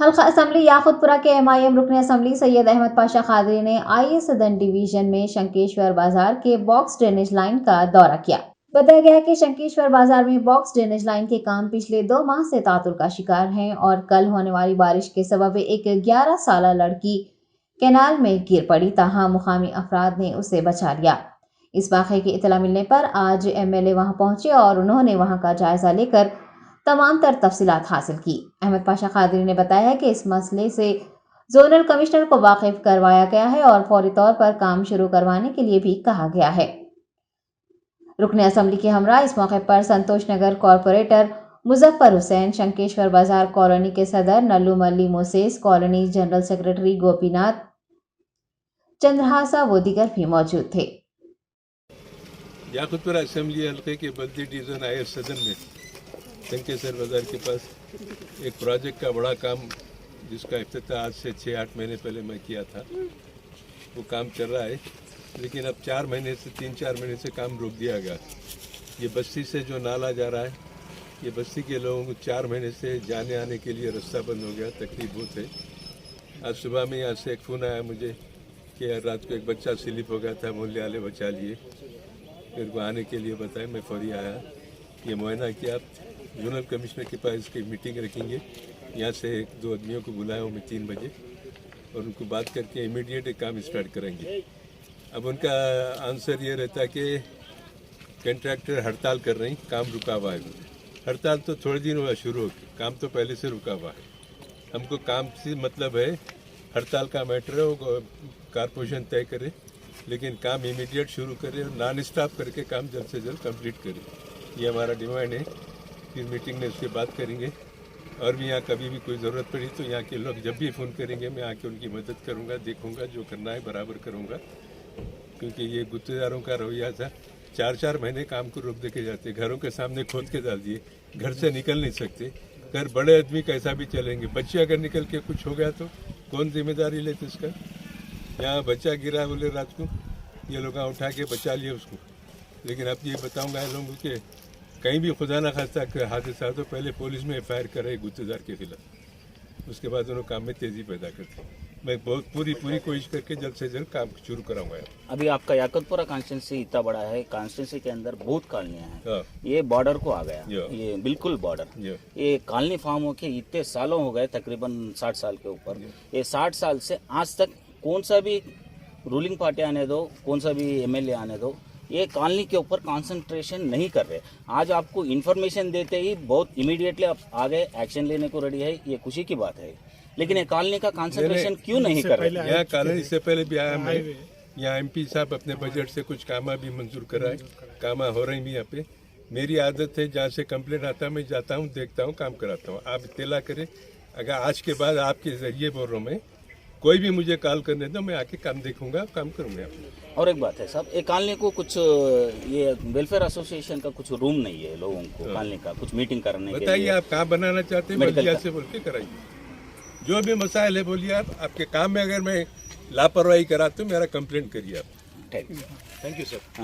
हल्का असम्बली याकुतपुरा के MIM रुकन असम्बली सैयद अहमद पाशा कादरी ने IA सदन डिवीजन में शंकेश्वर बाजार के बॉक्स ड्रेनेज लाइन का दौरा किया। बताया गया कि शंकेश्वर बाजार में बॉक्स ड्रेनेज लाइन के काम पिछले 2 माह से तातुल का शिकार हैं और कल होने वाली बारिश के सबब एक 11 साल लड़की कैनाल में गिर पड़ी, ताहम मुकामी अफराद ने उसे बचा लिया। इस वाक़े की इत्तला मिलने पर आज MLA वहां पहुंचे और उन्होंने वहां का जायजा लेकर तमाम तर तफसीलात हासिल की। अहमद पाशा कादरी ने बताया कि इस मसले से जोनल कमिश्नर को वाकिफ करवाया गया है और फौरी तौर पर काम शुरू करवाने के लिए भी कहा गया है। रुकन असम्बली के हमरा इस मौके पर संतोष नगर कॉरपोरेटर मुजफ्फर हुसैन, शंकेश्वर बाजार कॉलोनी के सदर Nallu Malli Moses, colony general secretary Gopinath Chandrahasa व दीगर भी मौजूद थे। याकुतपुरा असेंबली हल्के के बल्दी डिवीजन IS सदन में शंकेश्वर बाजार के पास एक प्रोजेक्ट का बड़ा काम जिसका इफ्तिताह आज से 6-8 महीने पहले मैं किया था, वो काम चल रहा है, लेकिन अब 3-4 महीने से काम रोक दिया गया। ये बस्ती से जो नाला जा रहा है, ये बस्ती के लोगों को 4 महीने से जाने आने के लिए रास्ता बंद हो गया, तकलीफ बहुत है। आज सुबह में यहाँ से एक फ़ोन आया मुझे कि रात को एक बच्चा स्लिप हो गया था, मोहल्ले वाले बचा लिए, मेरे को आने के लिए बताया, मैं फौरी आया। ये मुआयना किया, जोनल कमिश्नर के पास इसकी मीटिंग रखेंगे, यहाँ से 1-2 आदमियों को बुलाया हूँ मैं 3 बजे और उनको बात करके इमीडिएट काम स्टार्ट करेंगे। अब उनका आंसर ये रहता है कि कंट्रैक्टर हड़ताल कर रही, काम रुका हुआ है। हड़ताल तो थोड़े दिन हुआ शुरू हो, काम तो पहले से रुका हुआ है। हमको काम से मतलब है, हड़ताल का मैटर है वो कारपोरेशन तय करे, लेकिन काम इमीडिएट शुरू करे और नॉन स्टॉप करके काम जल्द से जल्द कंप्लीट करे। ये हमारा डिमांड है। फिर मीटिंग में उसकी बात करेंगे और भी यहाँ कभी भी कोई ज़रूरत पड़ी तो यहाँ के लोग जब भी फ़ोन करेंगे मैं आके उनकी मदद करूँगा, देखूँगा, जो करना है बराबर करूँगा। क्योंकि ये गुत्तेदारों का रवैया था, 4-4 महीने काम को रोक दे के जाते, घरों के सामने खोद के डाल दिए, घर से निकल नहीं सकते। घर बड़े आदमी कैसा भी चलेंगे, बच्चे अगर निकल के कुछ हो गया तो कौन जिम्मेदारी लेते इसका। यहाँ बच्चा गिरा बोले रात को, ये लोग उठा के बचा लिए उसको। लेकिन अब ये बताऊँगा इन लोगों के कहीं भी खुदा न खास्ता हादसा तो पहले पुलिस में FIR करे गुत्तेदार के खिलाफ, उसके बाद उन्होंने काम में तेज़ी पैदा करते। मैं बहुत पूरी कोशिश करके जल्द से जल्द काम शुरू कराऊंगा। अभी आपका याकुतपुरा कॉन्स्टिट्यूंसी इतना बड़ा है, कॉन्स्टिट्यूंसी के अंदर बहुत कॉलोनियां हैं। ये बॉर्डर को आ गया, ये बिल्कुल बॉर्डर। ये कॉलोनी फार्म होके इतने सालों हो गए, तकरीबन 60 साल के ऊपर। ये 60 साल से आज तक कौन सा भी रूलिंग पार्टी आने दो, कौन सा भी MLA आने दो, ये कॉलोनी के ऊपर कंसंट्रेशन नहीं कर रहे। आज आपको इन्फॉर्मेशन देते ही बहुत इमीडिएटली आप आ गए, एक्शन लेने को रेडी है, ये खुशी की बात है। लेकिन ये कॉलोनी का कंसंट्रेशन क्यों नहीं कर रहे? यहाँ कॉलोनी इससे पहले भी आया मैं, यहाँ MP साहब अपने बजट से कुछ कामा भी मंजूर कराए, कामा हो रही भी यहाँ पे। मेरी आदत है जहाँ से कंप्लेंट आता है मैं जाता हूँ, देखता हूँ, काम कराता हूँ। आप इत्तला करें, अगर आज के बाद आपके जरिए बोल रहा हूँ मैं, कोई भी मुझे कॉल करने दो, मैं आके काम देखूंगा, काम करूंगा। और एक बात है साहब, एक कॉलोनी को कुछ ये वेलफेयर एसोसिएशन का कुछ रूम नहीं है लोगों को, कॉलोनी का कुछ मीटिंग करने के लिए। बताइए आप कहाँ बनाना चाहते हैं, मर्जिया से बोल के कराइए। जो भी मसाइल है बोलिए आप, आपके काम में अगर मैं लापरवाही करा तो मेरा कंप्लेंट करिए आप। Thank you sir.